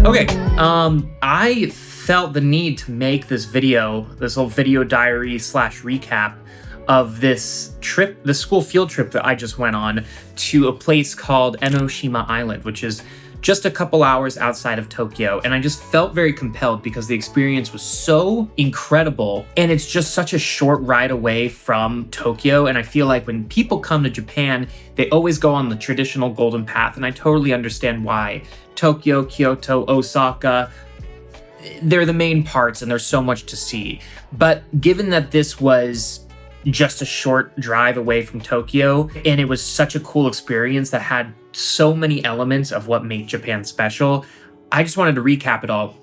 Okay, I felt the need to make this video, this little video diary / recap of this trip, the school field trip that I just went on to a place called Enoshima Island, which is just a couple hours outside of Tokyo. And I just felt very compelled because the experience was so incredible. And it's just such a short ride away from Tokyo. And I feel like when people come to Japan, they always go on the traditional golden path. And I totally understand why. Tokyo, Kyoto, Osaka, they're the main parts and there's so much to see. But given that this was just a short drive away from Tokyo, and it was such a cool experience that had so many elements of what made Japan special, I just wanted to recap it all.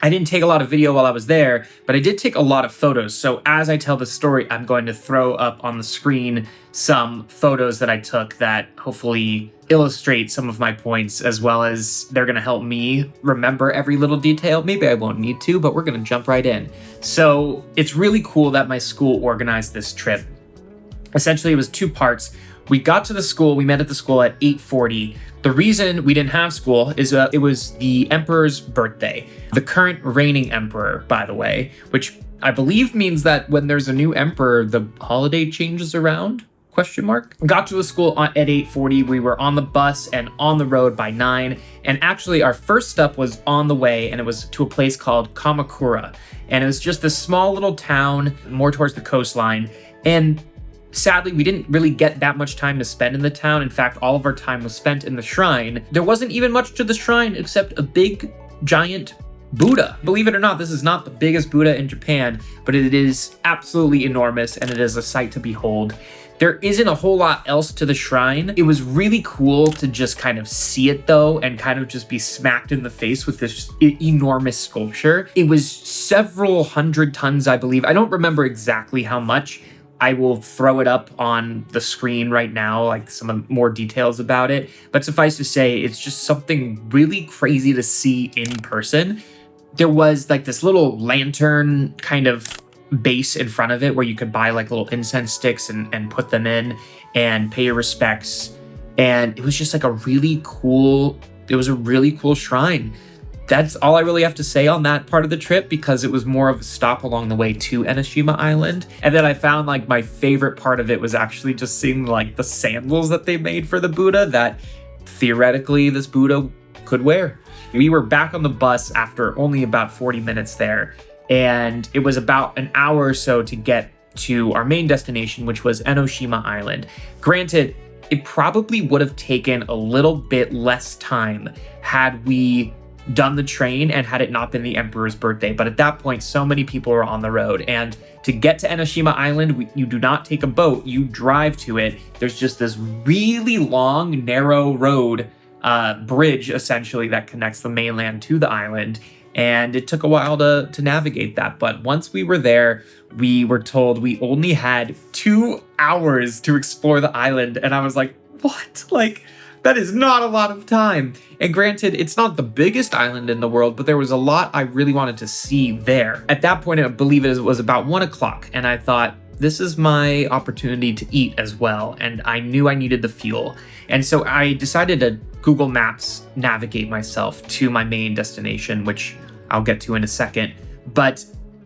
I didn't take a lot of video while I was there, but I did take a lot of photos. So as I tell the story, I'm going to throw up on the screen some photos that I took that hopefully illustrate some of my points, as well as they're going to help me remember every little detail. Maybe I won't need to, but we're going to jump right in. So it's really cool that my school organized this trip. Essentially, it was two parts. We got to the school, we met at the school at 8:40. The reason we didn't have school is it was the emperor's birthday. The current reigning emperor, by the way, which I believe means that when there's a new emperor, the holiday changes around? ? Got to the school at 8:40. We were on the bus and on the road by 9. And actually our first stop was on the way, and it was to a place called Kamakura. And it was just this small little town more towards the coastline. And sadly, we didn't really get that much time to spend in the town. In fact, all of our time was spent in the shrine. There wasn't even much to the shrine except a big, giant Buddha. Believe it or not, this is not the biggest Buddha in Japan, but it is absolutely enormous, and it is a sight to behold. There isn't a whole lot else to the shrine. It was really cool to just kind of see it though, and kind of just be smacked in the face with this enormous sculpture. It was several hundred tons, I believe. I don't remember exactly how much. I will throw it up on the screen right now, like some more details about it. But suffice to say, it's just something really crazy to see in person. There was like this little lantern kind of base in front of it where you could buy like little incense sticks and put them in and pay your respects. And it was just like a really cool shrine. That's all I really have to say on that part of the trip, because it was more of a stop along the way to Enoshima Island. And then I found like my favorite part of it was actually just seeing like the sandals that they made for the Buddha that theoretically this Buddha could wear. We were back on the bus after only about 40 minutes there, and it was about an hour or so to get to our main destination, which was Enoshima Island. Granted, it probably would have taken a little bit less time had we done the train and had it not been the emperor's birthday. But at that point, so many people were on the road, and to get to Enoshima Island, you do not take a boat, you drive to it. There's just this really long, narrow road, bridge essentially, that connects the mainland to the island. And it took a while to navigate that. But once we were there, we were told we only had 2 hours to explore the island. And I was like, what? Like, that is not a lot of time. And granted, it's not the biggest island in the world, but there was a lot I really wanted to see there. At that point, I believe it was about 1 o'clock. And I thought, this is my opportunity to eat as well. And I knew I needed the fuel. And so I decided to Google Maps navigate myself to my main destination, which I'll get to in a second. But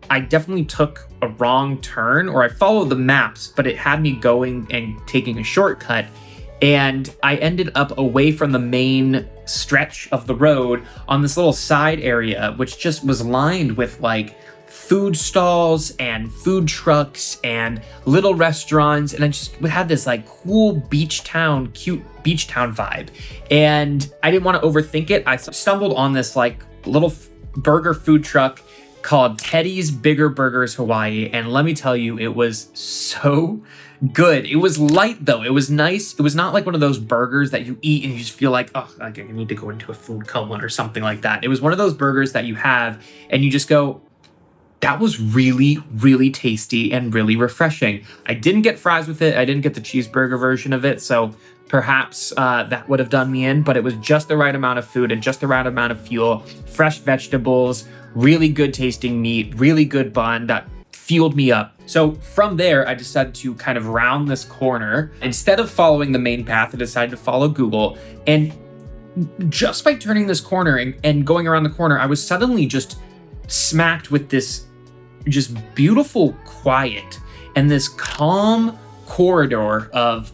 I definitely took a wrong turn, or I followed the maps, but it had me going and taking a shortcut. And I ended up away from the main stretch of the road on this little side area, which just was lined with like food stalls and food trucks and little restaurants. And I just had this like cool cute beach town vibe. And I didn't want to overthink it. I stumbled on this like little burger food truck called Teddy's Bigger Burgers Hawaii. And let me tell you, it was so good. It was light though. It was nice. It was not like one of those burgers that you eat and you just feel like, oh, I need to go into a food coma or something like that. It was one of those burgers that you have and you just go, that was really, really tasty and really refreshing. I didn't get fries with it. I didn't get the cheeseburger version of it. So perhaps that would have done me in, but it was just the right amount of food and just the right amount of fuel, fresh vegetables, really good tasting meat, really good bun that fueled me up. So from there, I decided to kind of round this corner. Instead of following the main path, I decided to follow Google. And just by turning this corner and going around the corner, I was suddenly just smacked with this just beautiful quiet and this calm corridor of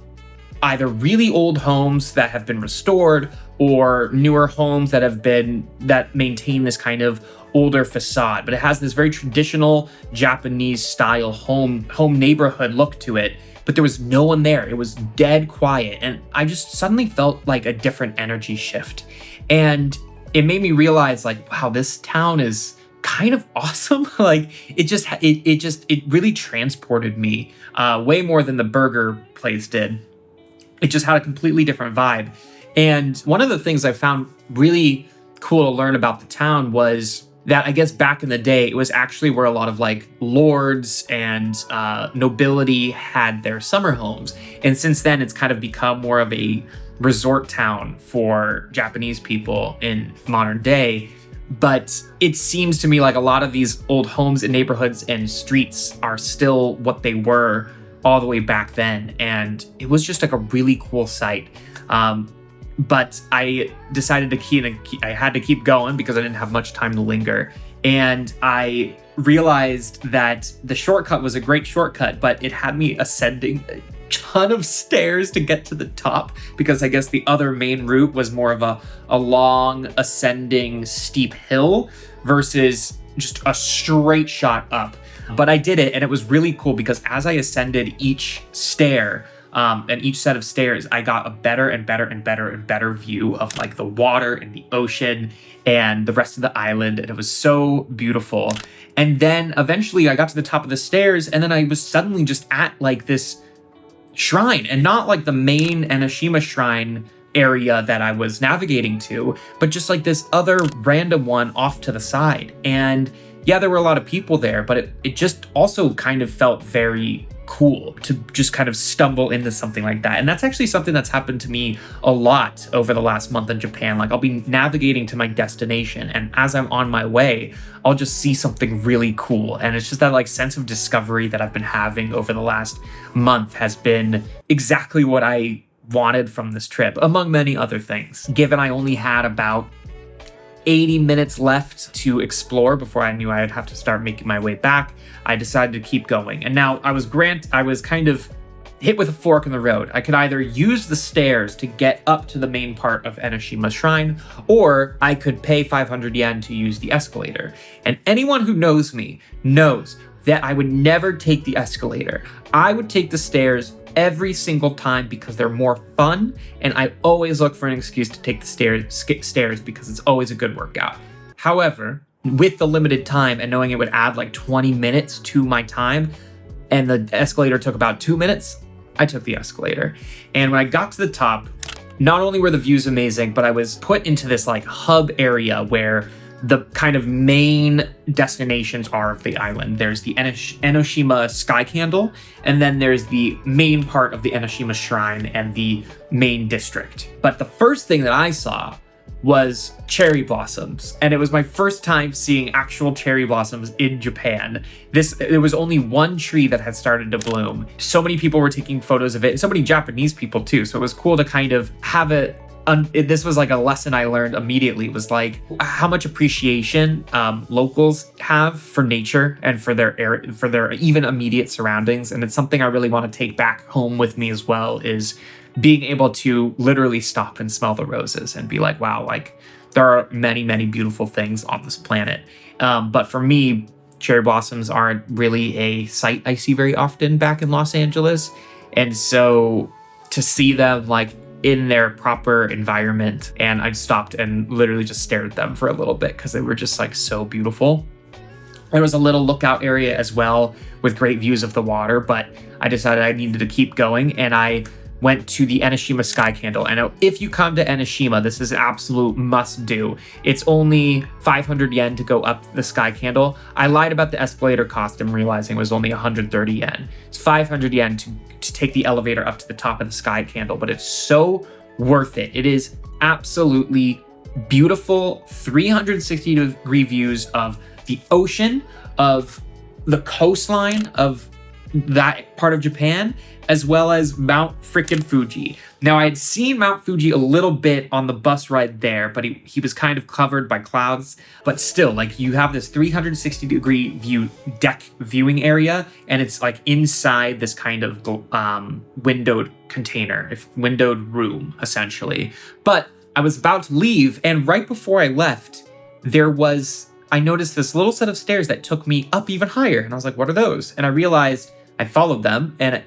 either really old homes that have been restored or newer homes that maintain this kind of older facade. But it has this very traditional Japanese style home neighborhood look to it. But there was no one there. It was dead quiet. And I just suddenly felt like a different energy shift. And it made me realize, like, wow, this town is kind of awesome. Like, it really transported me way more than the burger place did. It just had a completely different vibe. And one of the things I found really cool to learn about the town was that, I guess back in the day, it was actually where a lot of like lords and nobility had their summer homes. And since then, it's kind of become more of a resort town for Japanese people in modern day. But it seems to me like a lot of these old homes and neighborhoods and streets are still what they were all the way back then. And it was just like a really cool sight. But I decided I had to keep going because I didn't have much time to linger. And I realized that the shortcut was a great shortcut, but it had me ascending a ton of stairs to get to the top, because I guess the other main route was more of a long ascending steep hill versus just a straight shot up. But I did it, and it was really cool because as I ascended each stair, and each set of stairs, I got a better and better and better and better view of like the water and the ocean and the rest of the island. And it was so beautiful. And then eventually I got to the top of the stairs, and then I was suddenly just at like this shrine, and not like the main Enoshima shrine area that I was navigating to, but just like this other random one off to the side. And yeah, there were a lot of people there, but it just also kind of felt very cool to just kind of stumble into something like that. And that's actually something that's happened to me a lot over the last month in Japan. Like, I'll be navigating to my destination, and as I'm on my way, I'll just see something really cool. And it's just that like sense of discovery that I've been having over the last month has been exactly what I wanted from this trip, among many other things. Given I only had about 80 minutes left to explore before I knew I'd have to start making my way back, I decided to keep going. And now I was kind of hit with a fork in the road. I could either use the stairs to get up to the main part of Enoshima Shrine, or I could pay 500 yen to use the escalator. And anyone who knows me knows that I would never take the escalator. I would take the stairs every single time because they're more fun, and I always look for an excuse to take the stairs because it's always a good workout. However, with the limited time and knowing it would add like 20 minutes to my time, and the escalator took about 2 minutes, I took the escalator. And when I got to the top, not only were the views amazing, but I was put into this like hub area where the kind of main destinations are of the island. There's the Enoshima Sky Candle, and then there's the main part of the Enoshima Shrine and the main district. But the first thing that I saw was cherry blossoms, and it was my first time seeing actual cherry blossoms in Japan. There was only one tree that had started to bloom. So many people were taking photos of it, and so many Japanese people too. So it was cool to kind of have it. This was like a lesson I learned immediately, was like how much appreciation locals have for nature and for their even immediate surroundings. And it's something I really want to take back home with me as well, is being able to literally stop and smell the roses and be like, wow, like there are many, many beautiful things on this planet. But for me, cherry blossoms aren't really a sight I see very often back in Los Angeles. And so to see them like in their proper environment, and I stopped and literally just stared at them for a little bit because they were just like so beautiful. There was a little lookout area as well with great views of the water, but I decided I needed to keep going, and I went to the Enoshima Sky Candle. And if you come to Enoshima, this is an absolute must do. It's only 500 yen to go up the Sky Candle. I lied about the escalator cost and realizing it was only 130 yen. It's 500 yen to take the elevator up to the top of the Sky Candle, but it's so worth it. It is absolutely beautiful 360-degree views of the ocean, of the coastline, of that part of Japan, as well as Mount frickin' Fuji. Now, I had seen Mount Fuji a little bit on the bus ride there, but he was kind of covered by clouds. But still, like, you have this 360-degree deck viewing area, and it's like inside this kind of windowed container, windowed room, essentially. But I was about to leave, and right before I left, I noticed this little set of stairs that took me up even higher. And I was like, what are those? And I realized I followed them, and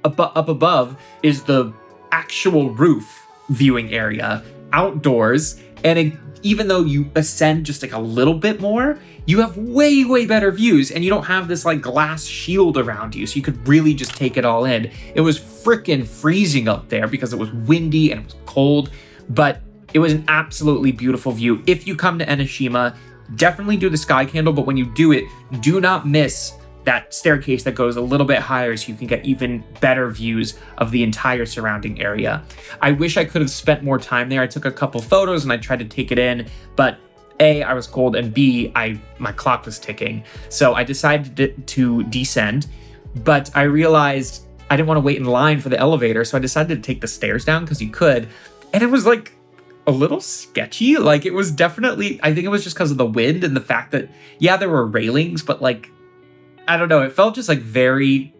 up above is the actual roof viewing area outdoors. And even though you ascend just like a little bit more, you have way, way better views, and you don't have this like glass shield around you. So you could really just take it all in. It was freaking freezing up there because it was windy and it was cold, but it was an absolutely beautiful view. If you come to Enoshima, definitely do the sky candle, but when you do it, do not miss that staircase that goes a little bit higher so you can get even better views of the entire surrounding area. I wish I could have spent more time there. I took a couple photos and I tried to take it in, but A, I was cold, and B, my clock was ticking. So I decided to descend, but I realized I didn't want to wait in line for the elevator, so I decided to take the stairs down because you could, and it was like a little sketchy. Like, it was definitely, I think it was just because of the wind and the fact that, yeah, there were railings, but like, I don't know, it felt just like very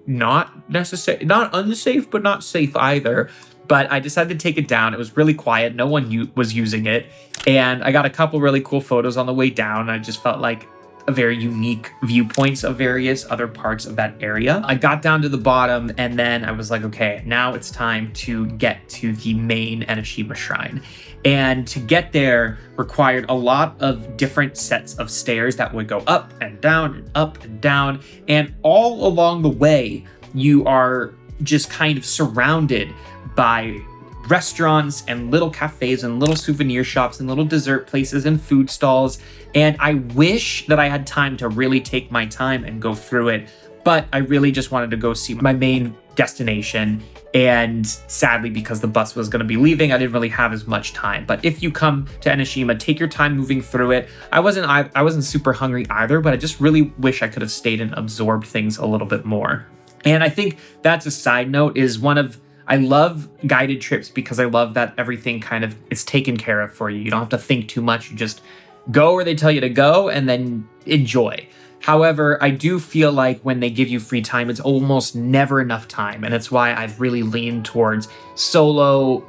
not unsafe, but not safe either. But I decided to take it down. It was really quiet. No one was using it. And I got a couple really cool photos on the way down. I just felt like a very unique viewpoints of various other parts of that area. I got down to the bottom, and then I was like, okay, now it's time to get to the main Enoshima Shrine. And to get there required a lot of different sets of stairs that would go up and down and up and down. And all along the way, you are just kind of surrounded by restaurants and little cafes and little souvenir shops and little dessert places and food stalls. And I wish that I had time to really take my time and go through it, but I really just wanted to go see my main destination. And sadly, because the bus was going to be leaving, I didn't really have as much time. But if you come to Enoshima, take your time moving through it. I wasn't super hungry either, but I just really wish I could have stayed and absorbed things a little bit more. And I think that's a side note, I love guided trips because I love that everything kind of is taken care of for you. You don't have to think too much. You just go where they tell you to go and then enjoy. However, I do feel like when they give you free time, it's almost never enough time. And it's why I've really leaned towards solo,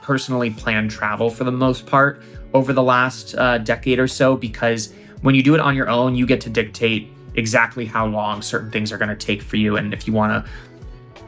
personally planned travel for the most part over the last decade or so, because when you do it on your own, you get to dictate exactly how long certain things are going to take for you. And if you want to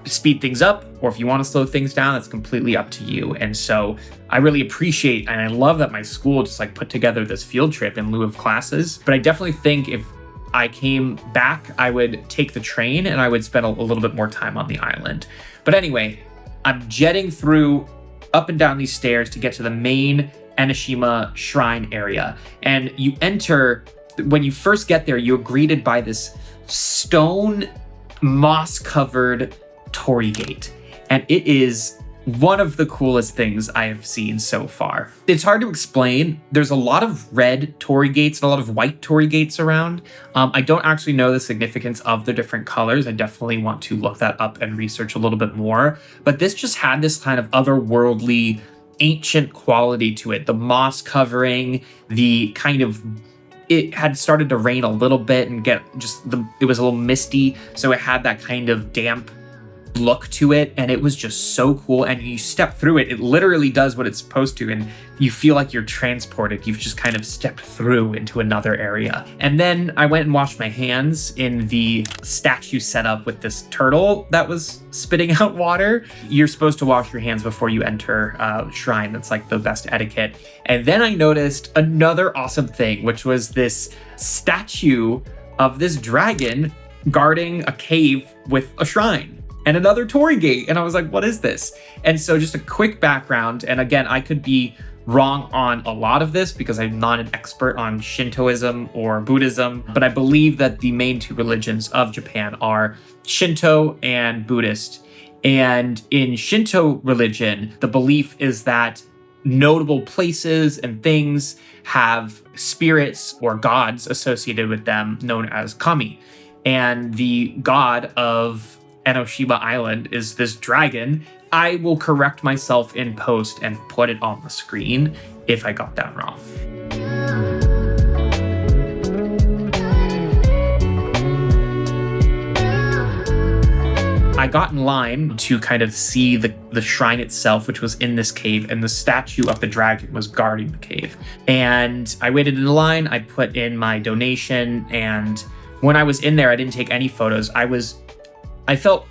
speed things up or if you want to slow things down, that's completely up to you. And so I really appreciate and I love that my school just like put together this field trip in lieu of classes. But I definitely think if I came back, I would take the train and I would spend a little bit more time on the island. But anyway, I'm jetting through up and down these stairs to get to the main Enoshima Shrine area. And you enter, when you first get there, you're greeted by this stone moss-covered torii gate. And it is one of the coolest things I have seen so far. It's hard to explain. There's a lot of red torii gates and a lot of white torii gates around. I don't actually know the significance of the different colors. I definitely want to look that up and research a little bit more. But this just had this kind of otherworldly, ancient quality to it. The moss covering, the kind of, it had started to rain a little bit and it was a little misty. So it had that kind of damp look to it, and it was just so cool. And you step through it, it literally does what it's supposed to, and you feel like you're transported. You've just kind of stepped through into another area. And then I went and washed my hands in the statue setup with this turtle that was spitting out water. You're supposed to wash your hands before you enter a shrine. That's like the best etiquette. And then I noticed another awesome thing, which was this statue of this dragon guarding a cave with a shrine and another torii gate. And I was like, what is this? And so just a quick background. And again, I could be wrong on a lot of this because I'm not an expert on Shintoism or Buddhism, but I believe that the main two religions of Japan are Shinto and Buddhist. And in Shinto religion, the belief is that notable places and things have spirits or gods associated with them known as kami. and the god of Enoshima Island is this dragon. I will correct myself in post and put it on the screen if I got that wrong. I got in line to kind of see the shrine itself, which was in this cave, and the statue of the dragon was guarding the cave. And I waited in line, I put in my donation, and when I was in there, I didn't take any photos. I felt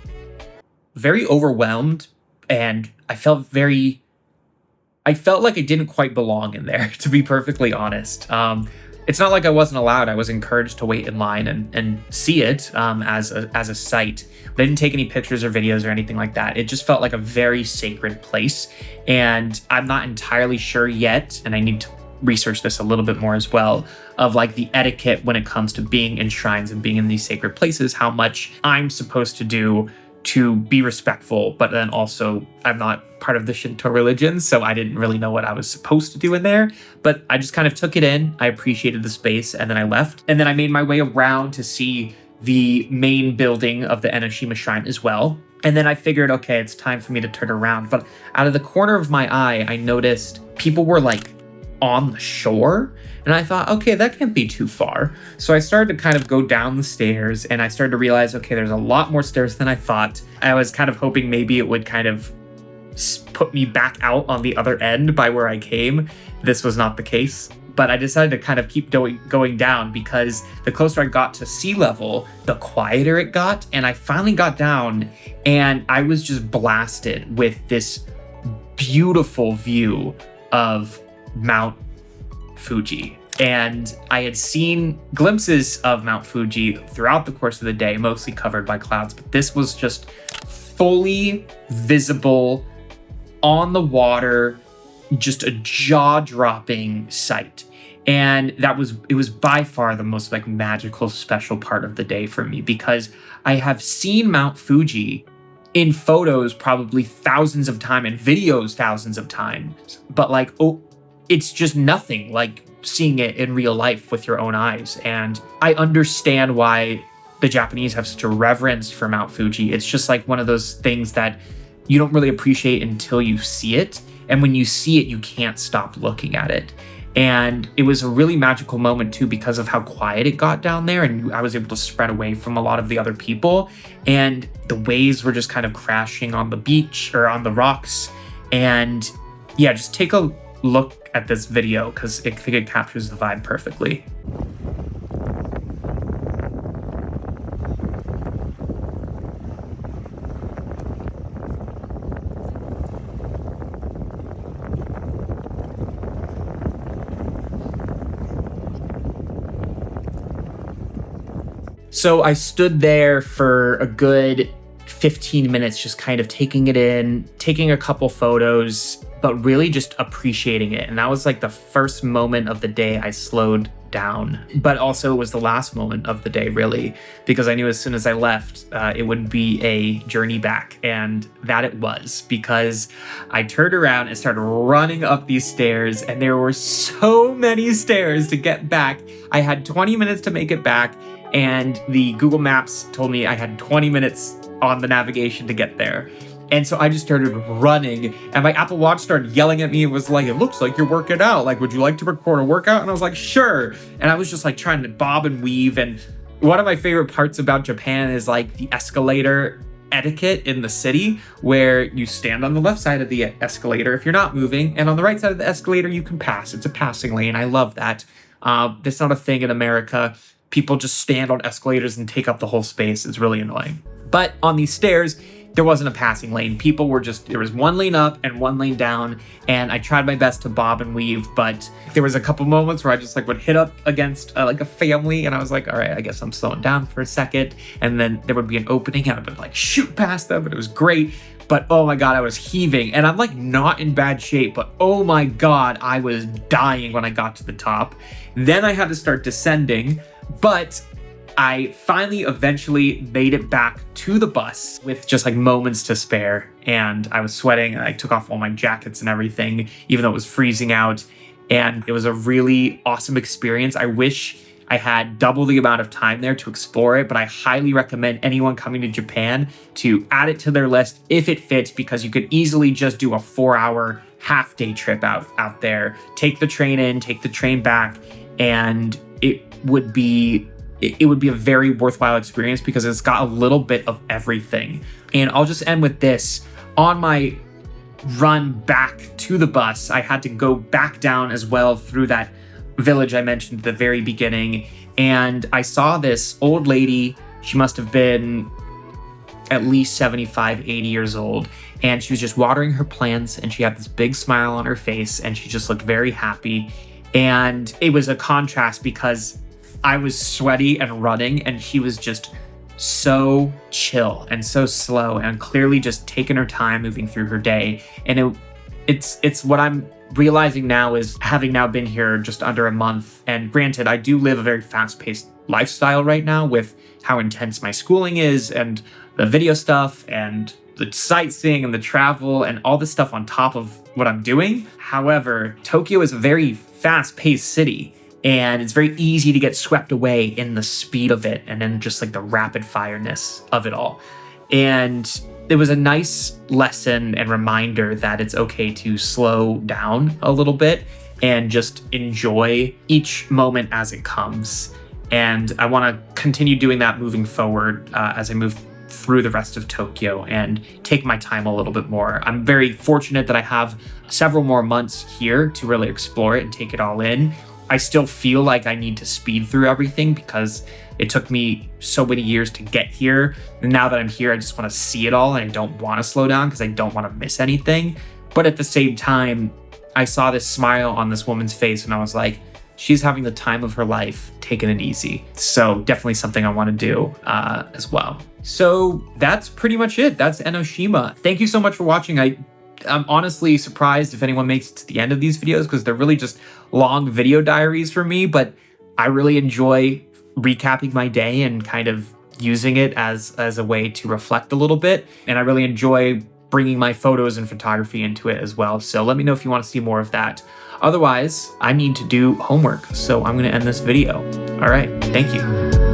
very overwhelmed, and I felt like I didn't quite belong in there, to be perfectly honest. It's not like I wasn't allowed. I was encouraged to wait in line and see it as a sight. But I didn't take any pictures or videos or anything like that. It just felt like a very sacred place. And I'm not entirely sure yet, and I need to research this a little bit more as well, of like the etiquette when it comes to being in shrines and being in these sacred places, how much I'm supposed to do to be respectful, but then also I'm not part of the Shinto religion, so I didn't really know what I was supposed to do in there, but I just kind of took it in. I appreciated the space, and then I left. And then I made my way around to see the main building of the Enoshima Shrine as well. And then I figured, okay, it's time for me to turn around. But out of the corner of my eye, I noticed people were like on the shore. And I thought, okay, that can't be too far. So I started to kind of go down the stairs, and I started to realize, okay, there's a lot more stairs than I thought. I was kind of hoping maybe it would kind of put me back out on the other end by where I came. This was not the case. But I decided to kind of keep going down, because the closer I got to sea level, the quieter it got. And I finally got down, and I was just blasted with this beautiful view of Mount Fuji. And I had seen glimpses of Mount Fuji throughout the course of the day, mostly covered by clouds, but this was just fully visible on the water, just a jaw-dropping sight. And it was by far the most like magical, special part of the day for me, because I have seen Mount Fuji in photos probably thousands of times and videos thousands of times, but like, it's just nothing like seeing it in real life with your own eyes. And I understand why the Japanese have such a reverence for Mount Fuji. It's just like one of those things that you don't really appreciate until you see it. And when you see it, you can't stop looking at it. And it was a really magical moment too, because of how quiet it got down there. And I was able to spread away from a lot of the other people. And the waves were just kind of crashing on the beach or on the rocks. And yeah, just take a look at this video, because I think it captures the vibe perfectly. So I stood there for a good 15 minutes, just kind of taking it in, taking a couple photos, but really just appreciating it. And that was like the first moment of the day I slowed down, but also it was the last moment of the day, really, because I knew as soon as I left, it would be a journey back. And that it was, because I turned around and started running up these stairs, and there were so many stairs to get back. I had 20 minutes to make it back, and the Google Maps told me I had 20 minutes on the navigation to get there. And so I just started running, and my Apple Watch started yelling at me. It was like, it looks like you're working out. Like, would you like to record a workout? And I was like, sure. And I was just like trying to bob and weave. And one of my favorite parts about Japan is like the escalator etiquette in the city, where you stand on the left side of the escalator if you're not moving, and on the right side of the escalator you can pass. It's a passing lane. I love that. That's not a thing in America. People just stand on escalators and take up the whole space. It's really annoying. But on these stairs, there wasn't a passing lane. People were just, there was one lane up and one lane down, and I tried my best to bob and weave, but there was a couple moments where I just like would hit up against like a family, and I was like, all right, I guess I'm slowing down for a second, and then there would be an opening, and I would like shoot past them, and it was great. But oh my God, I was heaving, and I'm like not in bad shape, but oh my God, I was dying when I got to the top. Then I had to start descending, but I finally eventually made it back to the bus with just like moments to spare, and I was sweating, and I took off all my jackets and everything, even though it was freezing out, and it was a really awesome experience. I wish I had double the amount of time there to explore it, but I highly recommend anyone coming to Japan to add it to their list if it fits, because you could easily just do a 4-hour half-day trip out there, take the train in, take the train back, and it would be a very worthwhile experience because it's got a little bit of everything. And I'll just end with this. On my run back to the bus, I had to go back down as well through that village I mentioned at the very beginning, and I saw this old lady. She must have been at least 75, 80 years old, and she was just watering her plants, and she had this big smile on her face, and she just looked very happy. And it was a contrast because I was sweaty and running, and she was just so chill and so slow and clearly just taking her time moving through her day. And it's what I'm realizing now is, having now been here just under a month, and granted, I do live a very fast-paced lifestyle right now with how intense my schooling is and the video stuff and the sightseeing and the travel and all this stuff on top of what I'm doing. However, Tokyo is a very fast-paced city, and it's very easy to get swept away in the speed of it and then just like the rapid fireness of it all. And it was a nice lesson and reminder that it's okay to slow down a little bit and just enjoy each moment as it comes. And I want to continue doing that moving forward as I move through the rest of Tokyo and take my time a little bit more. I'm very fortunate that I have several more months here to really explore it and take it all in. I still feel like I need to speed through everything because it took me so many years to get here. And now that I'm here, I just want to see it all, and I don't want to slow down because I don't want to miss anything. But at the same time, I saw this smile on this woman's face, and I was like, she's having the time of her life, taking it easy. So definitely something I want to do as well. So that's pretty much it. That's Enoshima. Thank you so much for watching. I'm honestly surprised if anyone makes it to the end of these videos because they're really just long video diaries for me, but I really enjoy recapping my day and kind of using it as a way to reflect a little bit. And I really enjoy bringing my photos and photography into it as well. So let me know if you want to see more of that. Otherwise, I need to do homework, so I'm going to end this video. All right, thank you.